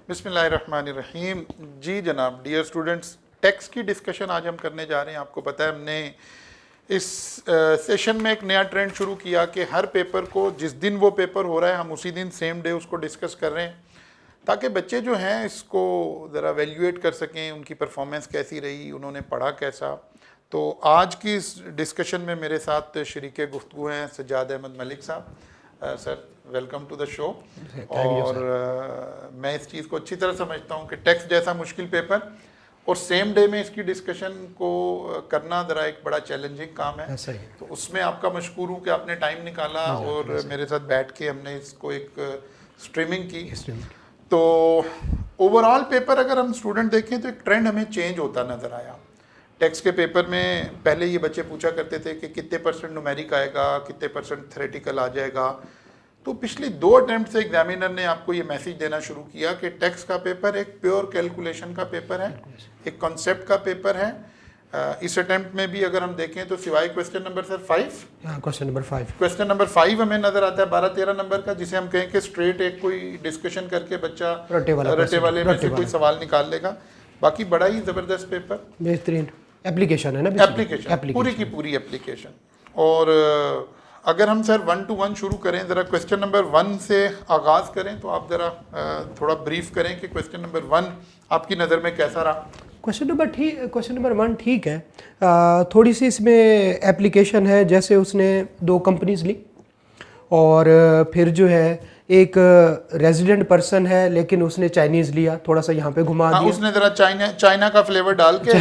बिस्मिल्लाहिर्रहमानिर्रहीम। जी जनाब, dear students, tax की डिस्कशन आज हम करने जा रहे हैं। आपको पता है हमने इस सेशन में एक नया ट्रेंड शुरू किया कि हर पेपर को जिस दिन वो पेपर हो रहा है हम उसी दिन सेम डे उसको डिस्कस कर रहे हैं, ताकि बच्चे जो हैं इसको ज़रा वैल्यूएट कर सकें, उनकी परफॉर्मेंस कैसी रही, उन्होंने पढ़ा कैसा। तो आज की इस डिस्कशन में मेरे साथ शरीके गुफ्तगू हैं Sajjad Ahmad Malik sahab. Sir, welcome to the show. और मैं इस चीज़ को अच्छी तरह समझता हूँ कि टैक्स जैसा मुश्किल पेपर और सेम डे में इसकी डिस्कशन को करना ज़रा एक बड़ा चैलेंजिंग काम है। तो उसमें आपका मशकूर हूँ कि आपने टाइम निकाला और मेरे साथ बैठ के हमने इसको एक स्ट्रीमिंग की। तो ओवरऑल पेपर अगर हम स्टूडेंट देखें तो एक ट्रेंड हमें चेंज होता नज़र आया। टैक्स के पेपर में पहले ये बच्चे पूछा करते थे कि कितने परसेंट न्यूमेरिक आएगा, कितने परसेंट थ्योरेटिकल आ जाएगा। तो पिछली 2 अटैम्प्ट से एग्जामिनर ने आपको ये मैसेज देना शुरू किया कि टैक्स का पेपर एक प्योर कैलकुलेशन का पेपर है, एक कॉन्सेप्ट का पेपर है। इस अटैम्प्ट में भी अगर हम देखें तो सिवाय question number sir 5, question number 5 हमें नज़र आता है 12-13 नंबर का, जिसे हम कहें कि स्ट्रेट एक कोई डिस्कशन करके बच्चा रटे वाले में से कोई सवाल निकाल लेगा। बाकी बड़ा ही ज़बरदस्त पेपर, बेहतरीन एप्लीकेशन है ना, एप्लीकेशन पूरी की पूरी एप्लीकेशन। और अगर हम सर 1 to 1 शुरू करें, ज़रा क्वेश्चन नंबर 1 से आगाज़ करें, तो आप ज़रा थोड़ा ब्रीफ करें कि क्वेश्चन नंबर 1 आपकी नज़र में कैसा रहा। क्वेश्चन नंबर 1 ठीक है। थोड़ी सी इसमें एप्लीकेशन है, जैसे उसने 2 कंपनीज ली और फिर जो है एक रेजिडेंट पर्सन है लेकिन उसने चाइनीज़ लिया, थोड़ा सा यहाँ पे घुमा दिया। उसने ज़रा चाइना का फ्लेवर डाल के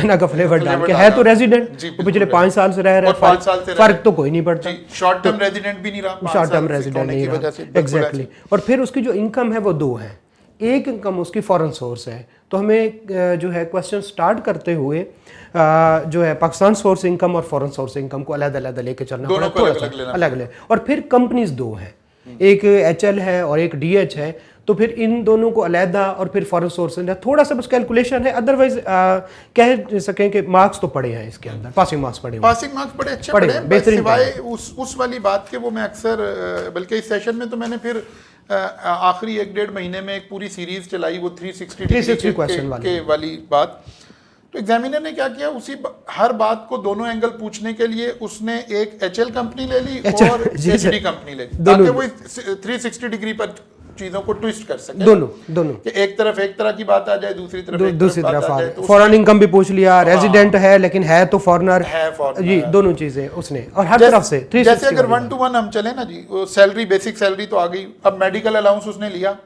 है तो रेजिडेंट, वो पिछले 5 साल से रह रहा है, फर्क तो कोई नहीं पड़ता। शॉर्ट टर्म रेजिडेंट भी नहीं रहा, शॉर्ट टर्म रेजिडेंट नहीं रहा, एग्जैक्टली। और फिर उसकी जो इनकम है वो 2 है, एक इनकम उसकी फॉरेन सोर्स है। तो हमें जो है क्वेश्चन स्टार्ट करते हुए जो है पाकिस्तान सोर्स इनकम और फॉरेन सोर्स इनकम को अलग-अलग लेके चलना पड़ा, अलग। और फिर कंपनीज 2 हैं, एक HL है और एक DH है। तो फिर इन दोनों को अलहदा और फिर फॉरेन सोर्स है, थोड़ा सा बस कैलकुलेशन है। अदरवाइज कह सकें कि मार्क्स तो पड़े हैं इसके अंदर, पासिंग मार्क्स बड़े अच्छे पड़े हैं, सिवाय उस वाली बात के वो मैं अक्सर, बल्कि इस सेशन में तो मैंने फिर आखिरी 1-1.5 महीने में एक पूरी सीरीज चलाई, वो 360 क्वेश्चन वाली बात। तो एग्जामिनर ने क्या किया, उसी हर बात को दोनों एंगल पूछने के लिए उसने एक HL कंपनी ले ली और HD कंपनी ले ली, ताकि वो 360 डिग्री पर चीजों को ट्विस्ट कर सके। दोनों कि एक तरफ एक तरह की बात आ जाए, दूसरी तरफ आ जाए। फॉरेन इनकम भी पूछ लिया, रेजिडेंट है लेकिन है तो फॉरेनर जी, दोनों चीजें उसने, और हर तरफ से। जैसे अगर 1 to 1 हम चले ना जी, सैलरी बेसिक सैलरी तो आ गई। अब मेडिकल अलाउंस उसने लिया,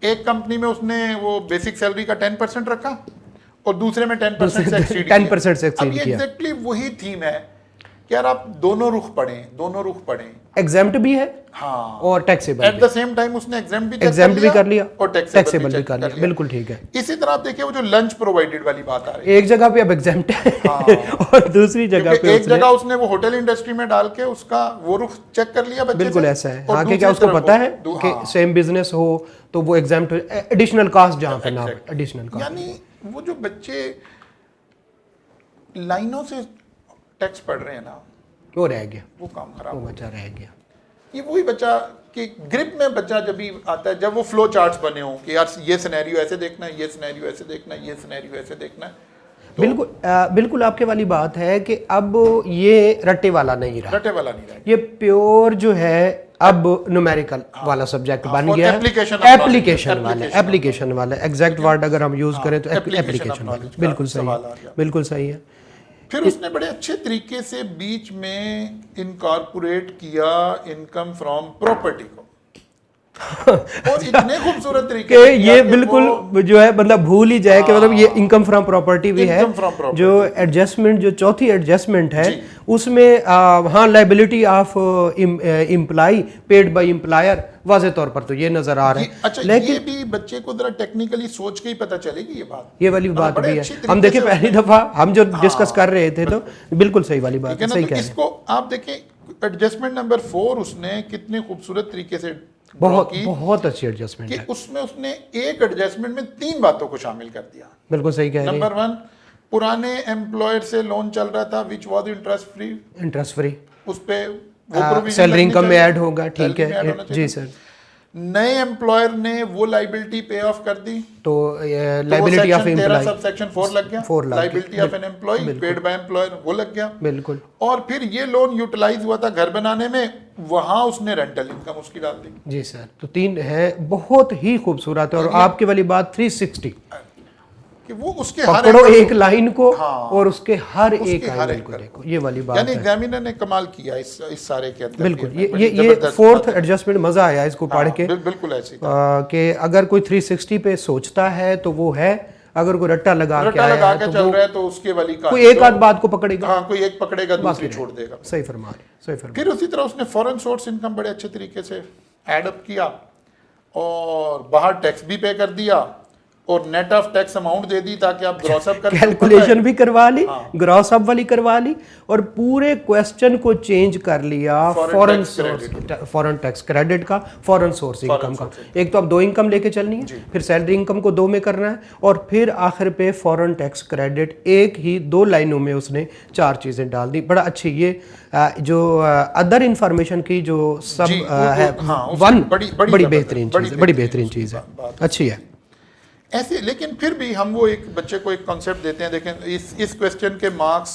एक कंपनी में उसने वो बेसिक सैलरी का 10% रखा और दूसरे में 10% से एक्सीड किया। एग्जैक्टली वही थीम है कि यार आप दोनों रुख पढ़ें। एग्जाम्प्ट भी है और taxable at the same time उसने एग्जाम्प्ट भी कर लिया और टैक्सेबल भी कर लिया। बिल्कुल ठीक है। इसी तरह आप देखिए वो जो लंच प्रोवाइडेड वाली बात आ रही है, एक जगह पे अब एग्जाम्प्ट है और दूसरी जगह पे एक जगह उसने वो होटल इंडस्ट्री में डाल के उसका वो रुख चेक कर लिया बच्चे। बिल्कुल ऐसा है। आगे क्या उसको पता है कि सेम बिजनेस हो तो वो एग्जाम्प्ट, एडिशनल कास्ट जहाँ पे ना, एडिशनल कास्ट। यानी वो जो बच्चे लाइनों से टैक्स पढ़ रहे हैं ना, वो रह गया, वो काम खराब, वो बच्चा रह गया। ये वही बच्चा कि ग्रिप में बच्चा जब भी आता है, जब वो फ्लो चार्ट्स बने हों कि यार ये सिनेरियो ऐसे देखना है, ये सिनेरियो ऐसे देखना है, ये सिनेरियो ऐसे देखना है, तो बिल्कुल आपके वाली बात है कि अब ये रट्टे वाला नहीं रहा, ये प्योर जो है अब न्यूमेरिकल वाला सब्जेक्ट बन गया है, एप्लीकेशन वाला एग्जैक्ट वर्ड अगर हम यूज करें तो एप्लीकेशन वाला। बिल्कुल सही है। फिर उसने बड़े अच्छे तरीके से बीच में इनकॉर्पोरेट किया इनकम फ्रॉम प्रॉपर्टी को और इतने खूबसूरत तरीके से ये बिल्कुल जो है मतलब भूल ही जाए कि मतलब ये इनकम फ्रॉम प्रॉपर्टी भी है। जो एडजस्टमेंट, जो चौथी एडजस्टमेंट है उसमें हाँ liability of employee paid by employer वाज़े तौर पर तो ये नजर आ रहा है। अच्छा, लेकिन ये भी बच्चे को जरा टेक्निकली सोच के ही पता चलेगी ये वाली बात भी है। हम देखें पहली दफा हम जो डिस्कस कर रहे थे तो बिल्कुल सही वाली बात है, सही कह रहे हैं। इसको आप देखें, एडजस्टमेंट नंबर 4 उसने कितने खूबसूरत तरीके से बहुत अच्छी एडजस्टमेंट है। उसमें उसने एक एडजस्टमेंट में 3 बातों को शामिल कर दिया। बिल्कुल सही कह रहे हैं। नंबर 1, पुराने एम्प्लॉयर से लोन चल रहा था विच वाज इंटरेस्ट फ्री, उस पे सैलरी इनकम में ऐड होगा, ठीक है जी सर। नए एम्प्लॉयर ने वो लाइबिलिटी पे ऑफ कर दी तो लाइबिलिटी ऑफ एम्प्लॉय सबसेक्शन 4 लग गया, 4 lakh liability of an employ paid by employer वो लग गया। बिल्कुल। और फिर ये लोन यूटिलाइज हुआ था घर बनाने में, वहां उसने रेंटल इनकम उसकी डाल दी। जी सर, तो 3 है, बहुत ही खूबसूरत है। और आपके वाली बात 360 कि वो उसके हर पकड़ो एक लाइन को हाँ, और उसके हर एक हर एंगल को देखो, ये वाली बात यानी है। एग्जामिनर ने कमाल किया इस सारे के अंदर। बिल्कुल, ये फोर्थ एडजस्टमेंट मजा आया इसको पढ़ के। बिल्कुल ऐसे ही कि अगर कोई 360 पे सोचता है तो वो है, अगर कोई रट्टा लगा के चल रहा है तो उसके वाली का कोई एक आध बात को पकड़ेगा। हाँ, कोई एक पकड़ेगा दूसरी छोड़ देगा। सही फरमा रहे, सही फरमा। फिर उसी तरह उसने फॉरेन सोर्स इनकम बड़े अच्छे तरीके से एडअप किया और बाहर टैक्स भी पे कर दिया और नेट ऑफ टैक्स अमाउंट दे दी ताकि आप ग्रॉस अप कर कैलकुलेशन भी करवा ली, ग्रॉस अप वाली करवा ली और पूरे क्वेश्चन को चेंज कर लिया foreign source, foreign tax credit का, फॉरेन सोर्स इनकम का। एक तो अब 2 इनकम लेके चलनी है, फिर सैलरी इनकम को 2 में करना है और फिर आखिर पे फॉरेन टैक्स क्रेडिट। एक ही 2 लाइनों में उसने 4 चीजें डाल दी। बड़ा अच्छी ये जो अदर इंफॉर्मेशन की जो सब है, बड़ी बेहतरीन चीज है, बड़ी बेहतरीन चीज है, अच्छी है ऐसे। लेकिन फिर भी हम वो एक बच्चे को एक कॉन्सेप्ट देते हैं। देखें इस क्वेश्चन के मार्क्स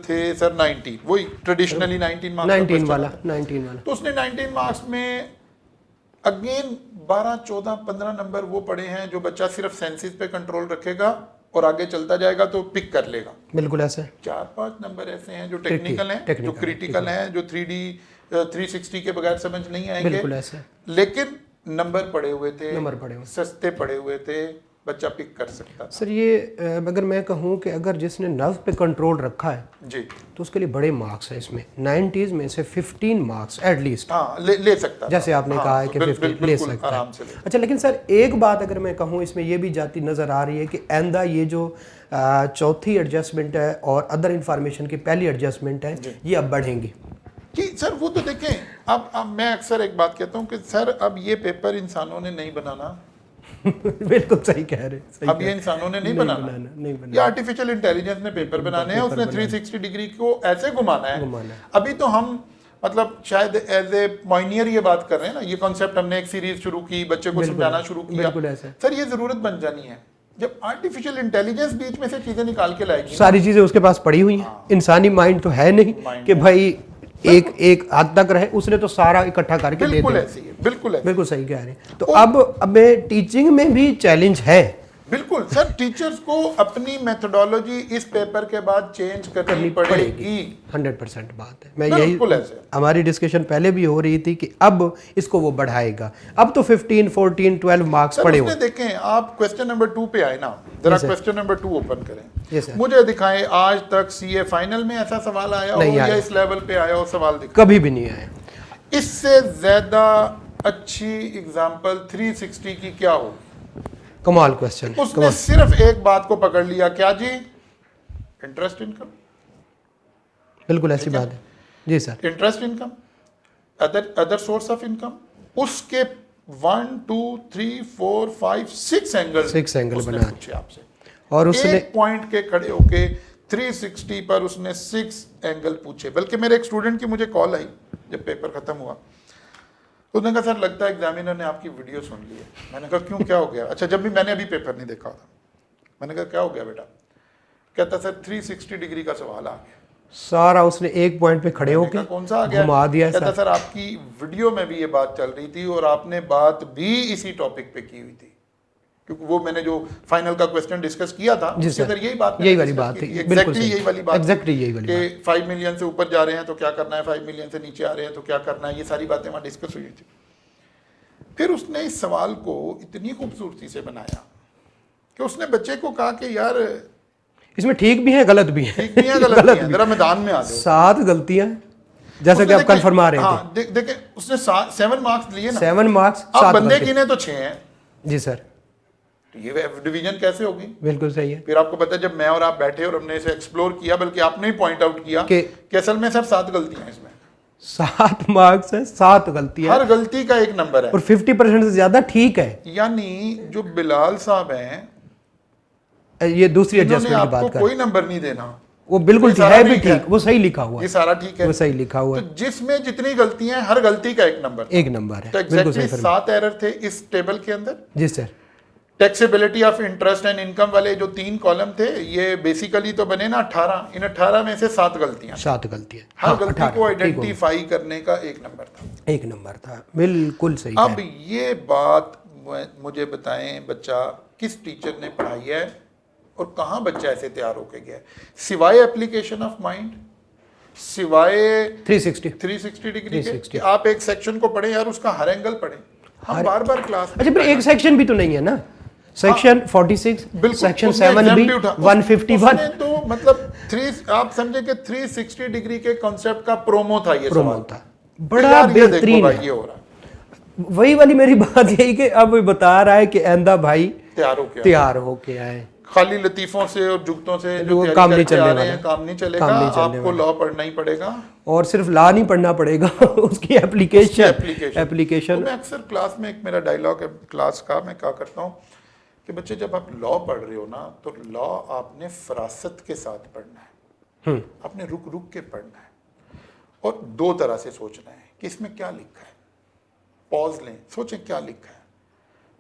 थे सर 19, वही ट्रेडिशनली 19 मार्क्स 19 वाला। तो उसने 19 मार्क्स में अगेन 12, 14, 15 नंबर वो पड़े हैं जो बच्चा सिर्फ सेंसिस पे कंट्रोल रखेगा और आगे चलता जाएगा तो पिक कर लेगा। बिल्कुल ऐसे 4-5 नंबर ऐसे हैं जो टेक्निकल हैं, जो क्रिटिकल हैं, जो 3D 360 के बगैर समझ नहीं आएंगे। बिल्कुल ऐसे। लेकिन नंबर पड़े हुए थे, सस्ते पड़े हुए थे, बच्चा पिक कर सकता था। सर ये अगर मैं कहूँ कि अगर जिसने नर्व पे कंट्रोल रखा है जी तो उसके लिए बड़े मार्क्स है इसमें। 90s में से 15 मार्क्स एटलीस्ट ले सकता, जैसे आपने कहा है कि 15 ले सकता है। अच्छा, लेकिन सर एक बात अगर मैं कहूँ इसमें ये भी जाती नज़र आ रही है कि आइंदा ये जो चौथी एडजस्टमेंट है और अदर इंफॉर्मेशन की पहली एडजस्टमेंट है, ये अब बढ़ेंगी कि सर वो तो देखें। अब मैं अक्सर एक बात कहता हूँ कि सर अब ये पेपर इंसानों ने नहीं बनाना। बिल्कुल सही कह रहे। अब ये इंसानों ने नहीं बनाना, ये आर्टिफिशियल इंटेलिजेंस ने पेपर बनाने हैं। उसने 360 डिग्री को ऐसे घुमाना है। अभी तो हम मतलब शायद एज ए पॉइनियर ये बात कर रहे हैं ना, ये कॉन्सेप्ट हमने एक सीरीज शुरू की, बच्चे को समझाना शुरू किया। सर ये जरूरत बन जानी है जब आर्टिफिशियल इंटेलिजेंस बीच में से चीजें निकाल के लाएगी। सारी चीजें उसके पास पड़ी हुई हैं। इंसानी माइंड तो है नहीं कि भाई एक हद तक रहे, उसने तो सारा इकट्ठा करके दे दिया। बिल्कुल सही कह रहे हैं। तो अब टीचिंग में भी चैलेंज है। बिल्कुल सर, टीचर्स को अपनी मेथोडोलॉजी इस पेपर के बाद चेंज करनी पड़ेगी। 100% बात है। मैं यही, हमारी डिस्कशन पहले भी हो रही थी कि अब इसको वो बढ़ाएगा। अब तो 15, 14, 12 मार्क्स पड़े हुए। देखें आप क्वेश्चन नंबर 2 पे आए ना, जरा क्वेश्चन नंबर 2 ओपन करें। मुझे दिखाएं आज तक सीए फाइनल में ऐसा सवाल आया हो या इस लेवल पे आया हो सवाल दिखाएं। कभी भी नहीं आया। इससे ज्यादा अच्छी एग्जांपल 360 की क्या हो? कमाल क्वेश्चन। उसने सिर्फ एक बात को पकड़ लिया, क्या जी? Interest income. बिल्कुल ऐसी बात है जी sir. Interest income, other source of income, उसके 1, 2, 3, 4, 5, 6 एंगल बना पूछे आपसे और उसने एक पॉइंट के खड़े होके 360 पर उसने 6 एंगल पूछे। बल्कि मेरे एक स्टूडेंट की मुझे कॉल आई जब पेपर खत्म हुआ, उसने कहा सर लगता है एग्जामिनर ने आपकी वीडियो सुन ली है। मैंने कहा क्यों, क्या हो गया? अच्छा, जब भी मैंने अभी पेपर नहीं देखा था। मैंने कहा क्या हो गया बेटा? कहता सर 360 डिग्री का सवाल आ गया सारा। उसने एक पॉइंट पे खड़े होकर कौन सा आ गया घुमा दिया। कहता सर आपकी वीडियो में भी ये बात चल रही थी और आपने बात भी इसी टॉपिक पे की हुई थी, क्योंकि वो मैंने जो फाइनल का क्वेश्चन डिस्कस किया था उसके अंदर यही वाली बात थी। एग्जैक्टली यही वाली बात कि 5 मिलियन से ऊपर जा रहे हैं तो क्या करना है, 5 मिलियन से नीचे आ रहे हैं तो क्या करना है, ये सारी बातें वहाँ डिस्कस हुई थी। फिर उसने इस सवाल को इतनी खूबसूरती से बनाया कि उसने बच्चे को कहा कि यार इसमें ठीक भी है गलत भी है, गलत भी है, जरा मैदान में आ जाओ। 7 गलतियां जैसे कि आप कल फरमा रहे थे। देखें उसने 7 मार्क्स लिए ना, 7 मार्क्स, अब बंदे गिने तो 6 हैं जी सर। ये डिवीजन कैसे होगी? बिल्कुल सही है। फिर आपको पता है जब मैं और आप बैठे और हमने इसे एक्सप्लोर किया, बल्कि आपने ही पॉइंट आउट किया कि असल में सर 7 गलतियां हैं इसमें। 7 मार्क्स है, 7 गलतियां, हर गलती का एक नंबर है और 50% से ज्यादा ठीक है। यानी जो बिलाल साहब हैं, ये दूसरी एडजस्टमेंट की बात कर, कोई नंबर नहीं देना, वो बिल्कुल ये ठीक सारा है भी ठीक है। ठीक, वो सही लिखा हुआ ये है, सारा ठीक है, वो सही लिखा हुआ तो है, जिसमें जितनी गलतियां हैं हर गलती का एक नंबर, एक नंबर है, तो बिल्कुल एग्जैक्टली सही फरमाया। 7 एरर थे इस टेबल के अंदर। जी sir. Taxability of interest and income वाले जो 3 कॉलम थे, ये बेसिकली तो बने ना 18, इन 18 में से 7 गलतियां, 7 गलतियां, हर हाँ, गलती 18, को ठीक हो गया। आइडेंटिफाई करने का एक नंबर था। एक नंबर था, बिल्कुल सही अब है। ये बात मुझे बताएं, बच्चा किस टीचर ने पढ़ाई है और कहाँ बच्चा ऐसे तैयार होके गया है, सिवाय एप्लीकेशन ऑफ माइंड, सिवाय 360 डिग्री के, 360 कि आप एक सेक्शन को पढ़ें यार, उसका हर एंगल पढ़ें। हम बार बार क्लास अच्छा, फिर एक सेक्शन भी तो नहीं है ना, सेक्शन 46, सेक्शन 7B, 151, तो मतलब 3 आप समझे कि 360 डिग्री के कॉन्सेप्ट का प्रोमो था, ये प्रोमो सवाल था, बड़ा बेहतरीन है। ये हो रहा है, वही वाली मेरी बात यही कि अब बता रहा है कि आंदा भाई तैयार हो के आए, खाली लतीफों से और जुगतों से जो वो तैयारी काम नहीं करके चलने आ रहे वाला, हैं, काम नहीं चलेगा, काम नहीं चलने आपको लॉ पढ़ना ही पड़ेगा, और सिर्फ ला नहीं पढ़ना पड़ेगा, उसकी एप्लीकेशन। तो मैं अक्सर क्लास में, एक मेरा डायलॉग है क्लास का, मैं क्या करता हूँ कि बच्चे जब आप लॉ पढ़ रहे हो ना, तो लॉ आपने फरासत के साथ पढ़ना है, आपने रुक रुक के पढ़ना है, और 2 तरह से सोचना है कि इसमें क्या लिखा है, पॉज लें, सोचें क्या लिखा है,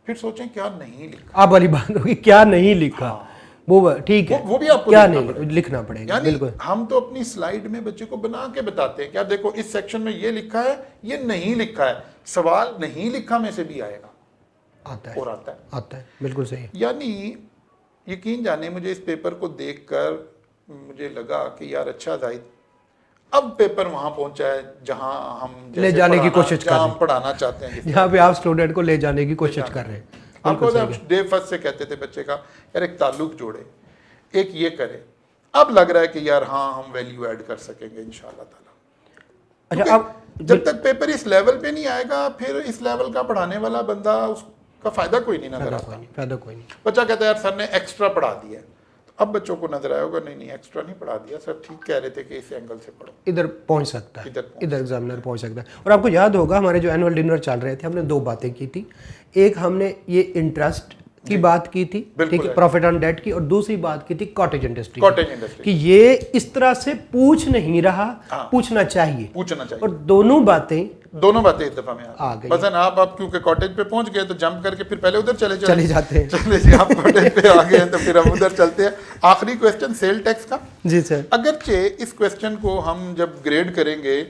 फिर सोचें क्या नहीं लिखा। आप वाली बात होगी, क्या नहीं लिखा, वो ठीक है, वो भी आपको क्या नहीं लिखना पड़ेगा, यानी बिल्कुल। हम तो अपनी स्लाइड में बच्चे को बना के बताते हैं, क्या देखो इस सेक्शन में ये लिखा है, ये नहीं लिखा है, सवाल नहीं लिखा में से भी आएगा, आता है, और आता है, बिल्कुल सही है। यानी यकीन जाने, मुझे इस पेपर को देखकर मुझे लगा कि यार अच्छा जाहिद, अब पेपर वहां पहुंचा है जहां हम ले जाने की कोशिश कर रहे हैं, पढ़ाना चाहते हैं, जहाँ पे आप स्टूडेंट को ले जाने की कोशिश कर रहे हैं। आपको डे फर्स्ट से कहते थे बच्चे का, यार एक ताल्लुक जोड़े, एक ये करे, अब लग रहा है कि यार हाँ हम वैल्यू ऐड कर सकेंगे इंशाल्लाह ताला। अच्छा, अब जब तक पेपर इस लेवल पे नहीं आएगा, फिर इस लेवल का पढ़ाने वाला बंदा, उसका फायदा कोई नहीं नजर आता। फायदा कोई नहीं। बच्चा कहता है यार सर ने एक्स्ट्रा पढ़ा दिया, तो अब बच्चों को नजर आया होगा नहीं एक्स्ट्रा नहीं पढ़ा दिया, सर ठीक कह रहे थे कि इस एंगल से पढ़ो, इधर पहुंच सकता है, इधर एग्जामिनर पहुंच सकता है। और आपको याद होगा हमारे जो एनुअल डिनर चल रहे थे, हमने 2 बातें की थी, एक हमने ये इंटरेस्ट की बात की थी, ठीक है, प्रॉफिट ऑन डेट की, और दूसरी बात की थी कॉटेज इंडस्ट्री कि ये इस तरह से पूछ नहीं रहा, पूछना चाहिए, और दोनों बातें इस दफा में आ गई। बस आप क्योंकि कॉटेज पे पहुंच गए तो जंप करके फिर पहले उधर चले जाते हैं, चले जी आप कॉटेज पे आ गए हैं तो फिर हम उधर चलते हैं। आखिरी क्वेश्चन सेल टैक्स का। जी सर। अगरचे इस क्वेश्चन को हम जब ग्रेड करेंगे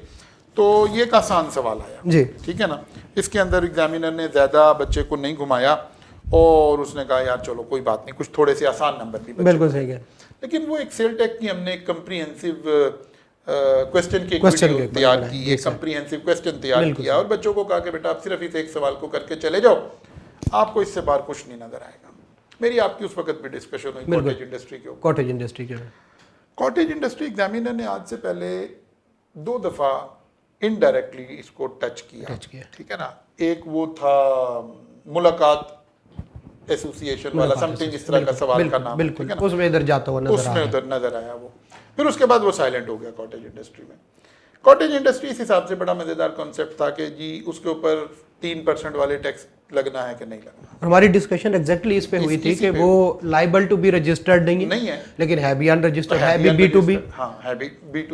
तो ये एक आसान सवाल आया जी, ठीक है ना, इसके अंदर एग्जामिनर ने ज्यादा बच्चे को नहीं घुमाया और उसने कहा यार चलो कोई बात नहीं, कुछ थोड़े से आसान नंबर भी, बिल्कुल सही है, लेकिन वो एक सेल टैक्स की हमने एक कम्प्रीहेंसिव क्वेश्चन की वीडियो तैयार की, एक कम्प्रीहेंसिव क्वेश्चन तैयार किया और बच्चों को कहा कि बेटा आप सिर्फ इस एक सवाल को करके चले जाओ, आपको इससे बाहर कुछ नहीं नजर आएगा। मेरी आपकी उस वक्त भी डिस्कशन हुई कॉटेज इंडस्ट्री के ऊपर। कॉटेज इंडस्ट्री एग्जामिनर ने आज से पहले 2 दफा इनडायरेक्टली इसको टच किया, ठीक है ना। एक वो था मुलाकात एसोसिएशन वाला, समथिंग इस तरह का सवाल का नाम, ठीक है ना, उसमें इधर जाता हुआ नजर आया वो। फिर उसके बाद वो साइलेंट हो गया कॉटेज इंडस्ट्री में। कॉटेज इंडस्ट्री इस हिसाब से बड़ा मजेदार कॉन्सेप्ट था कि जी उसके ऊपर 3% वाले टैक्स लगना है कि नहीं लगना। हमारी डिस्कशन एग्जैक्टली इस पे हुई थी कि वो लाइबल टू बी रजिस्टर्ड नहीं है, लेकिन है भी अनरजिस्टर्ड, है भी B2B, हाँ है भी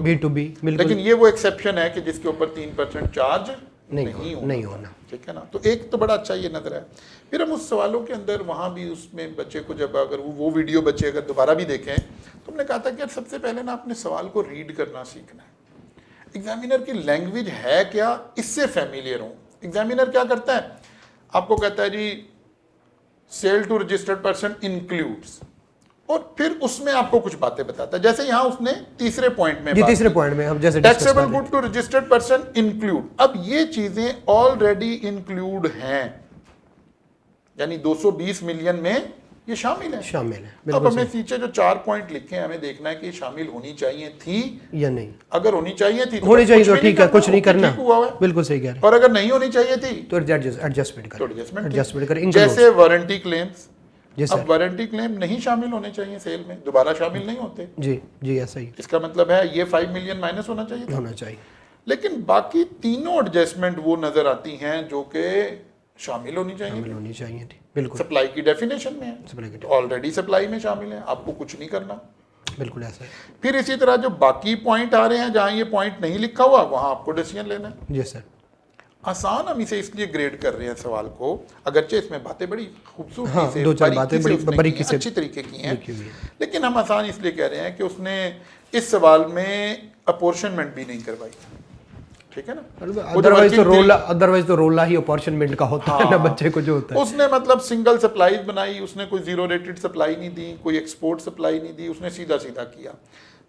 B2B, लेकिन ये वो एक्सेप्शन है कि जिसके ऊपर 3% चार्ज नहीं होना, ठीक है ना। तो एक तो बड़ा अच्छा ये नजर है। फिर हम उस सवालों के अंदर वहाँ भी उसमें बच्चे को जब अगर वो वीडियो बच्चे अगर दोबारा भी देखें तो हमने कहा था कि यार सबसे पहले ना अपने सवाल को रीड करना सीखना है। एग्जामिनर की लैंग्वेज है क्या, इससे फैमिलियर हो। एग्जामिनर क्या करता है, आपको कहता है जी sale to registered person includes, और फिर उसमें आपको कुछ बातें बताता है। जैसे यहाँ उसने तीसरे पॉइंट में हम जैसे taxable good to registered person include, अब ये चीजें ऑलरेडी इंक्लूड हैं, यानी 220 मिलियन में ये शामिल है। अब हमें नीचे जो 4 पॉइंट लिखे हैं हमें देखना है कि शामिल होनी चाहिए थी या नहीं। अगर होनी चाहिए थी तो ठीक है, कुछ नहीं करना, बिल्कुल सही कह रहे हैं। और अगर नहीं होनी चाहिए थी तो एडजस्टमेंट करें। जैसे वारंटी क्लेम्स, अब वारंटी क्लेम नहीं शामिल होने चाहिए सेल में, दोबारा शामिल नहीं होते। जी ऐसा ही। इसका मतलब है ये 5 मिलियन माइनस होना चाहिए। लेकिन बाकी तीनों एडजस्टमेंट वो नजर आती हैं जो कि शामिल होनी चाहिए, बिल्कुल सप्लाई की डेफिनेशन में है, ऑलरेडी सप्लाई में शामिल है, आपको कुछ नहीं करना। बिल्कुल ऐसा है। फिर इसी तरह जो बाकी पॉइंट आ रहे हैं जहाँ ये पॉइंट नहीं लिखा हुआ वहाँ आपको डिसीजन लेना है। जी सर। आसान हम इसे इसलिए ग्रेड कर रहे हैं सवाल को, अगरचे इसमें बातें बड़ी खूबसूरती हाँ, से, दो चार बारीकी बातें से बड़ी उसने बारीकी की हैं, से अच्छी तरीके की हैं, लिखी हुई है। लेकिन हम आसान इसलिए कह रहे हैं कि उसने इस सवाल में अपॉर्शनमेंट भी नहीं करवाई, ठीक है ना। अदरवाइज तो रोला ही अपॉर्चुनिटी का होता है ना बच्चे को जो होता है। उसने मतलब सिंगल सप्लाई बनाई, उसने कोई जीरो रेटेड सप्लाई नहीं दी, कोई एक्सपोर्ट सप्लाई नहीं दी, उसने सीधा सीधा किया।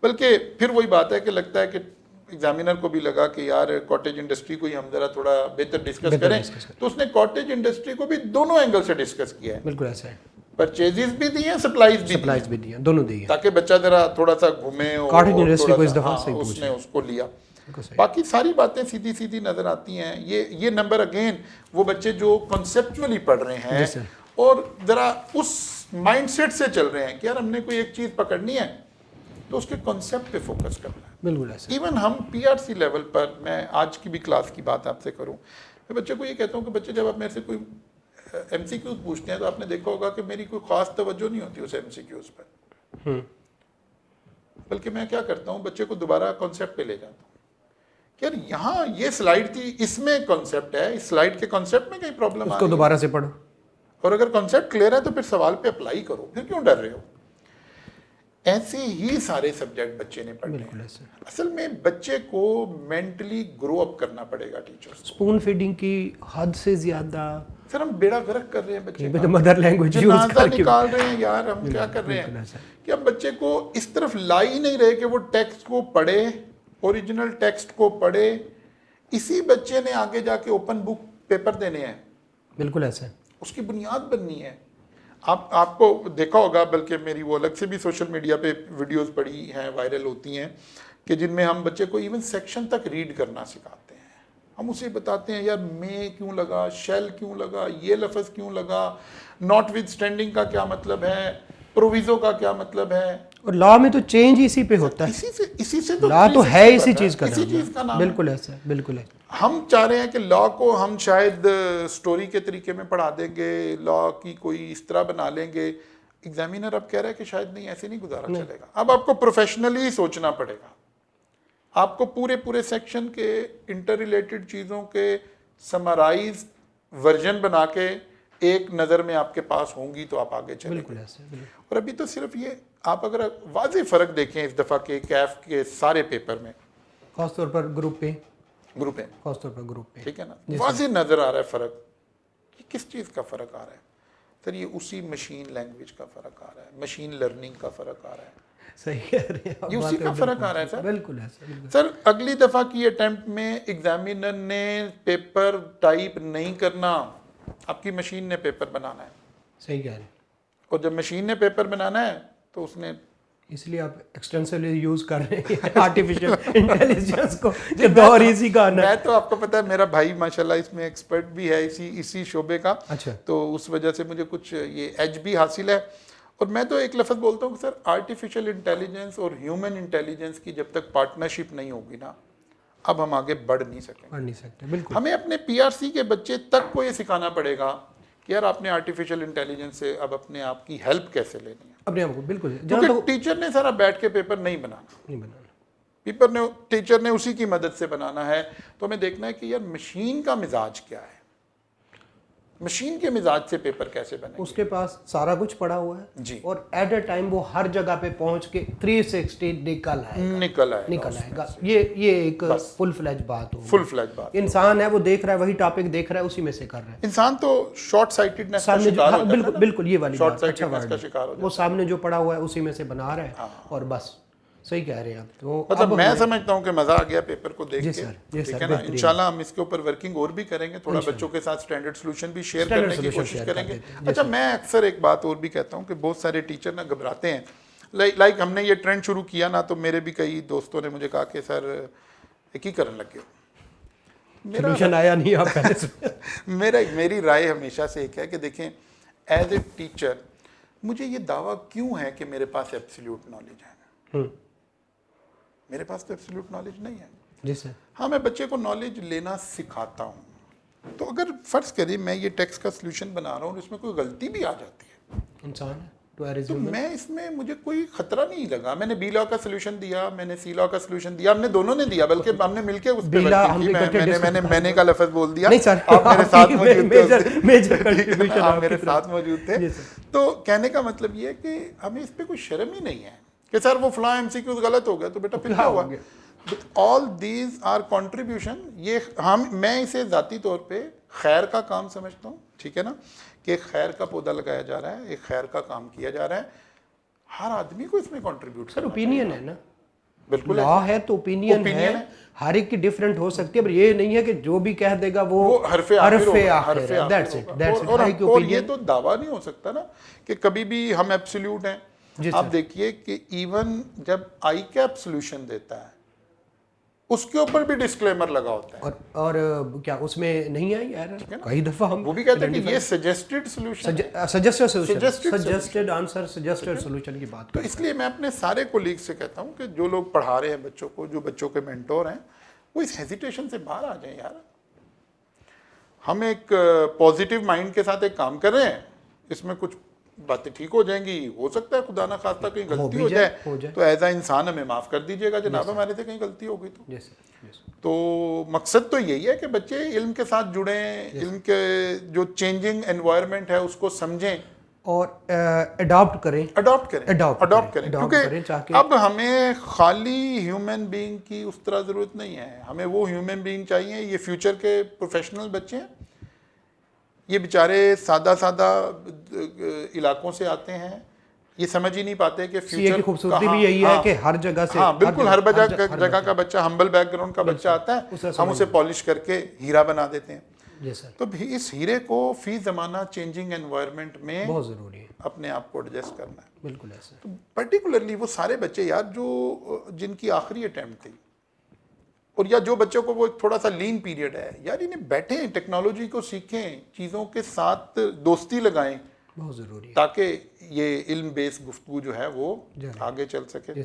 बल्कि फिर वही बात है कि लगता है कि एग्जामिनर को भी लगा कि यार कॉटेज इंडस्ट्री को ही हम जरा थोड़ा बेहतर डिस्कस करें, तो उसने कॉटेज इंडस्ट्री को भी दोनों एंगल से डिस्कस किया है। बिल्कुल ऐसा है। परचेजेस भी दिए हैं, सप्लाईज भी दिए, दोनों दिए, ताकि बच्चा जरा थोड़ा सा घूमे और कॉटेज इंडस्ट्री को इस दफा हाँ, सही उसने उसको लिया। सही। बाकी सारी बातें सीधी सीधी नजर आती हैं। ये नंबर अगेन वो बच्चे जो कॉन्सेप्चुअली पढ़ रहे हैं और जरा उस माइंडसेट से चल रहे हैं कि यार हमने कोई एक चीज पकड़नी है तो उसके कॉन्सेप्ट पे फोकस करना है। बिल्कुल ऐसा। इवन हम पीआरसी लेवल पर, मैं आज की भी क्लास की बात आपसे करूं, मैं बच्चे को ये कहता हूं कि बच्चे जब आप मेरे से कोई एमसीक्यूज पूछते हैं तो आपने देखा होगा कि मेरी कोई खास तवज्जो नहीं होती उस एमसीक्यूज पर, बल्कि मैं क्या करता हूं बच्चे को दोबारा कॉन्सेप्ट पे ले जाता हूं कि यार यहाँ ये स्लाइड थी, इसमें कॉन्सेप्ट है, इस स्लाइड के कॉन्सेप्ट में कहीं प्रॉब्लम आ रही है, दोबारा से पढ़ो, और अगर कॉन्सेप्ट क्लियर है तो फिर सवाल पे अप्लाई करो, फिर क्यों डर रहे हो। ऐसे ही सारे सब्जेक्ट बच्चे ने पढ़ने हैं। असल में बच्चे को मेंटली ग्रो अप करना पड़ेगा टीचर्स। स्पून फीडिंग की हद से ज्यादा सर हम बेड़ा गर्क कर रहे हैं बच्चे का, मदर लैंग्वेज यूज करके निकाल रहे हैं यार। हम क्या कर रहे हैं कि अब बच्चे को इस तरफ ला ही नहीं रहे कि वो टेक्स्ट को पढ़े, ओरिजिनल टेक्स्ट को पढ़े। इसी बच्चे ने आगे जाके ओपन बुक पेपर देने हैं। बिल्कुल ऐसा है, उसकी बुनियाद बननी है। आपको देखा होगा, बल्कि मेरी वो अलग से भी सोशल मीडिया पे वीडियोस पड़ी हैं, वायरल होती हैं, कि जिनमें हम बच्चे को इवन सेक्शन तक रीड करना सिखाते हैं। हम उसे बताते हैं यार मे क्यों लगा, शेल क्यों लगा, ये लफ्ज़ क्यों लगा, नॉट विद स्टैंडिंग का क्या मतलब है, प्रोविजो का क्या मतलब है। और लॉ में तो चेंज इसी पे होता है, इसी से तो लॉ तो है इसी चीज का, इसी चीज का नाम। बिल्कुल ऐसा है, बिल्कुल है। हम चाह रहे हैं कि लॉ को हम शायद स्टोरी के तरीके में पढ़ा देंगे, लॉ की कोई इस तरह बना लेंगे। एग्जामिनर अब कह रहा है कि शायद नहीं, ऐसे नहीं गुजारा चलेगा। अब आपको प्रोफेशनली सोचना पड़ेगा। आपको पूरे सेक्शन के इंटर रिलेटेड चीज़ों के समराइज वर्जन बना के एक नज़र में आपके पास होंगी तो आप आगे चलेंगे। और अभी तो सिर्फ ये, आप अगर वाज़ेह फ़र्क देखें इस दफ़ा के कैफ के सारे पेपर में, खासतौर पर ग्रुप पे, खासतौर पर ग्रुप पे, ठीक है ना, वाज़ेह नज़र आ रहा है फ़र्क। ये किस चीज़ का फ़र्क आ रहा है सर? ये उसी मशीन लैंग्वेज का फ़र्क आ रहा है, मशीन लर्निंग का फ़र्क आ रहा है। सही कह रहे हैं, ये उसी का फ़र्क आ रहा है सर। बिल्कुल ऐसा। सर अगली दफ़ा की अटेम्प्ट में एग्जामिनर ने पेपर टाइप नहीं करना, आपकी मशीन ने पेपर बनाना है। सही कह रहे हैं। और जब मशीन ने पेपर बनाना है तो उसने, इसलिए आप एक्सटेंसिवली यूज कर रहे हैं आर्टिफिशियल इंटेलिजेंस को, कि दौर इसी का आना। मैं तो आपको पता है मेरा भाई माशाल्लाह इसमें एक्सपर्ट भी है, इसी शोबे का। अच्छा। तो उस वजह से मुझे कुछ ये एज भी हासिल है। और मैं तो एक लफ्ज़ बोलता हूँ कि सर आर्टिफिशियल इंटेलिजेंस और ह्यूमन इंटेलिजेंस की जब तक पार्टनरशिप नहीं होगी ना, अब हम आगे बढ़ नहीं सकते। बिल्कुल। हमें अपने पीआरसी के बच्चे तक को ये सिखाना पड़ेगा कि यार आपने आर्टिफिशियल इंटेलिजेंस से अब अपने आप की हेल्प कैसे लेनी है अपने आप को। बिल्कुल, क्योंकि टीचर ने सारा बैठ के पेपर नहीं बनाना, टीचर ने उसी की मदद से बनाना है। तो हमें देखना है कि यार मशीन का मिजाज क्या है, मशीन के मिजाज से पेपर कैसे बने। उसके पास सारा कुछ पड़ा हुआ है जी, और एट अ टाइम वो हर जगह पे पहुंच के 360 निकल आएगा। ये एक फुल फ्लैज बात हो, इंसान है वो देख रहा है, वही टॉपिक देख रहा है, उसी में से कर रहा है। इंसान तो शॉर्ट साइटेडनेस का शिकार होता है। बिल्कुल ये वाली शॉर्ट साइटेडनेस का शिकार हो जाता है। वो सामने जो पड़ा हुआ है उसी में से बना रहा है और बस। सही कह रहे हैं आप। तो मतलब मैं समझता हूँ कि मज़ा आ गया पेपर को देख के, ठीक है ना। इंशाल्लाह हम इसके ऊपर वर्किंग और भी करेंगे, थोड़ा बच्चों के साथ स्टैंडर्ड सोल्यूशन भी शेयर करने की कोशिश करेंगे। अच्छा, मैं अक्सर एक बात और भी कहता हूँ कि बहुत सारे टीचर ना घबराते हैं। लाइक हमने ये ट्रेंड शुरू किया ना, तो मेरे भी कई दोस्तों ने मुझे कहा कि सर एक ही करने लगे हो, सोल्यूशन आया नहीं आप पहले से। मेरी राय हमेशा से एक है कि देखें, एज ए टीचर मुझे ये दावा क्यों है कि मेरे पास एब्सोल्यूट नॉलेज है। मेरे पास तो एब्सोल्यूट नॉलेज नहीं है। जी सर। हाँ, मैं बच्चे को नॉलेज लेना सिखाता हूँ। तो अगर फ़र्ज़ करिए मैं ये टेक्स्ट का सलूशन बना रहा हूँ और इसमें कोई गलती भी आ जाती है, इंसान है, टू तो एरिज्म में? मैं इसमें मुझे कोई खतरा नहीं लगा। मैंने बी लॉ का सोल्यूशन दिया, मैंने सी लॉ का सोल्यूशन दिया, हमने दोनों ने दिया, बल्कि हमने मिलके उस पे मैंने का लफ्ज बोल दिया। नहीं सर, आप मेरे साथ मौजूद थे, मेजर कंट्रीब्यूशन आप मेरे साथ मौजूद थे। तो कहने का मतलब ये है कि हमें इस पे कोई शर्म ही नहीं है कि सर वो फलां एमसीक्यूज गलत हो गया तो बेटा फिर क्या हुआ। All these are contribution. ये मैं इसे जाती तौर पे खैर का काम समझता हूँ, ठीक है ना, कि एक खैर का पौधा लगाया जा रहा है, एक खैर का काम किया जा रहा है, हर आदमी को इसमें कंट्रीब्यूट। सर ओपिनियन है ना, बिल्कुल लॉ है तो ओपिनियन है, हर एक की डिफरेंट हो सकती है, पर ये नहीं है कि जो भी कह देगा वो हरफे आखिर है। That's it. और ये तो दावा नहीं हो सकता ना कि कभी भी हम एब्सोल्यूट हैं। आप देखिए कि इवन जब आई कैप सोल्यूशन देता है उसके ऊपर भी डिस्क्लेमर लगा होता है। और क्या उसमें नहीं है यार, कई दफा हम वो भी कहते हैं कि ये suggested solution, suggested answer, suggested solution की बात। तो इसलिए मैं अपने सारे कोलीग से कहता हूं कि जो लोग पढ़ा रहे हैं बच्चों को, जो बच्चों के मेंटोर हैं, वो इस हेजिटेशन से बाहर आ जाएं यार। हम एक पॉजिटिव माइंड के साथ एक काम कर रहे हैं, इसमें कुछ बातें ठीक हो जाएंगी, हो सकता है खुदा ना खास्ता कहीं गलती हो जाए तो एज अ इंसान हमें माफ़ कर दीजिएगा जनाब, हमारे से कहीं गलती हो गई तो मकसद तो यही है कि बच्चे इल्म के साथ जुड़ें, इल्म के जो चेंजिंग एनवायरनमेंट है उसको समझें और अडॉप्ट करें क्योंकि अब हमें खाली ह्यूमन बीइंग की उस तरह ज़रूरत नहीं है, हमें वो ह्यूमन बीइंग चाहिए। ये फ्यूचर के प्रोफेशनल बच्चे हैं, ये बेचारे सादा इलाकों से आते हैं, ये समझ ही नहीं पाते कि फ्यूचर की खूबसूरती भी यही है कि हर जगह से, बिल्कुल हर जगह का बच्चा, हम्बल बैकग्राउंड का बच्चा आता है, हम उसे पॉलिश करके हीरा बना देते हैं। तो इस हीरे को फी ज़माना चेंजिंग एनवायरनमेंट में बहुत ज़रूरी है अपने आप को एडजस्ट करना है। बिल्कुल ऐसा। तो पर्टिकुलरली वो सारे बच्चे यार जो जिनकी आखिरी अटेम्प्ट थी, और या जो बच्चों को वो थोड़ा सा लीन पीरियड है यार, इन्हें बैठें, टेक्नोलॉजी को सीखें, चीज़ों के साथ दोस्ती लगाएं, बहुत ज़रूरी है, ताकि ये इल्म बेस्ड गुफ्तगू जो है वो आगे चल सके।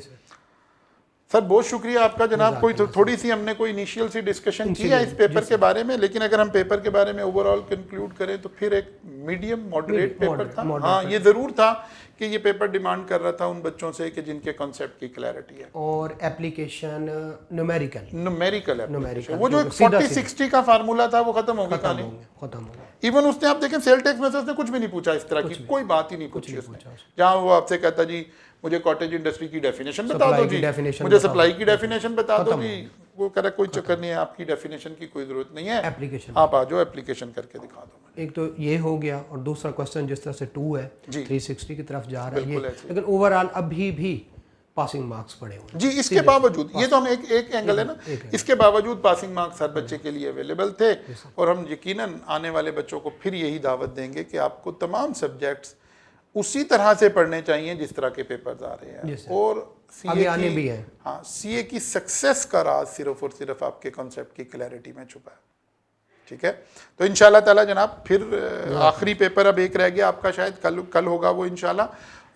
सर बहुत शुक्रिया आपका जनाब। कोई थोड़ी सी हमने कोई इनिशियल सी डिस्कशन की है इस पेपर के बारे में, लेकिन अगर हम पेपर के बारे में ओवरऑल कंक्लूड करें तो फिर एक मीडियम मॉडरेट पेपर था। हाँ, ये ज़रूर था कि ये पेपर डिमांड कर रहा था उन बच्चों से कि जिनके कॉन्सेप्ट की क्लैरिटी है और एप्लीकेशन न्यूमेरिकल एप्लीकेशन। वो जो 40-60 का फार्मूला था वो खत्म हो गया, खत्म हो गया। इवन उसने आप देखें सेल टैक्स में से उसने कुछ भी नहीं पूछा, इस तरह की कोई बात ही नहीं पूछी उसने। जहाँ वो आपसे कहता जी मुझे कॉटेज इंडस्ट्री की डेफिनेशन बता दो जी, मुझे सप्लाई की डेफिनेशन बता दो जी, वो कह रहा कोई चक्कर नहीं है, आपकी डेफिनेशन की कोई जरूरत नहीं है, एप्लीकेशन आप आ जाओ एप्लीकेशन करके दिखा दो। एक तो ये हो गया, और दूसरा क्वेश्चन जिस तरह से 2 है 360 की तरफ जा रहा है, लेकिन ओवरऑल अभी भी पासिंग मार्क्स पड़े हुए जी। इसके बावजूद ये तो हम एक एंगल है ना, इसके बावजूद पासिंग मार्क्स हर बच्चे के लिए अवेलेबल थे, और हम यकीनन आने वाले बच्चों को फिर यही दावत देंगे कि आपको तमाम सब्जेक्ट्स उसी तरह से पढ़ने चाहिए जिस तरह के पेपर्स आ रहे हैं। और सीए भी है, हाँ, सीए की सक्सेस का राज सिर्फ और सिर्फ आपके कॉन्सेप्ट की क्लैरिटी में छुपा है। ठीक है, तो इंशाल्लाह ताला जनाब फिर आखिरी पेपर अब एक रह गया आपका, शायद कल होगा वो इंशाल्लाह,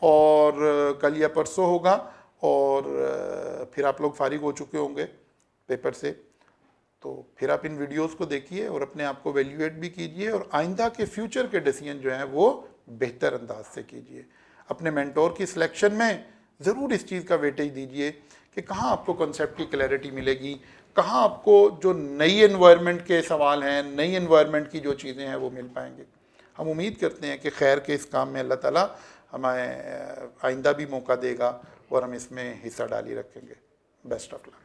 और कल या परसों होगा, और फिर आप लोग फारिग हो चुके होंगे पेपर से। तो फिर आप इन वीडियोस को देखिए और अपने आप को वैल्यूएट भी कीजिए, और आइंदा के फ्यूचर के डिसीजन जो हैं वो बेहतर अंदाज से कीजिए। अपने मेंटोर की सिलेक्शन में ज़रूर इस चीज़ का वेटेज दीजिए कि कहाँ आपको कॉन्सेप्ट की क्लैरिटी मिलेगी, कहाँ आपको जो नई एनवायरनमेंट के सवाल हैं, नई एनवायरनमेंट की जो चीज़ें हैं वो मिल पाएंगे। हम उम्मीद करते हैं कि खैर के इस काम में अल्लाह ताला हमें आइंदा भी मौका देगा और हम इसमें हिस्सा डाली रखेंगे। Best of luck.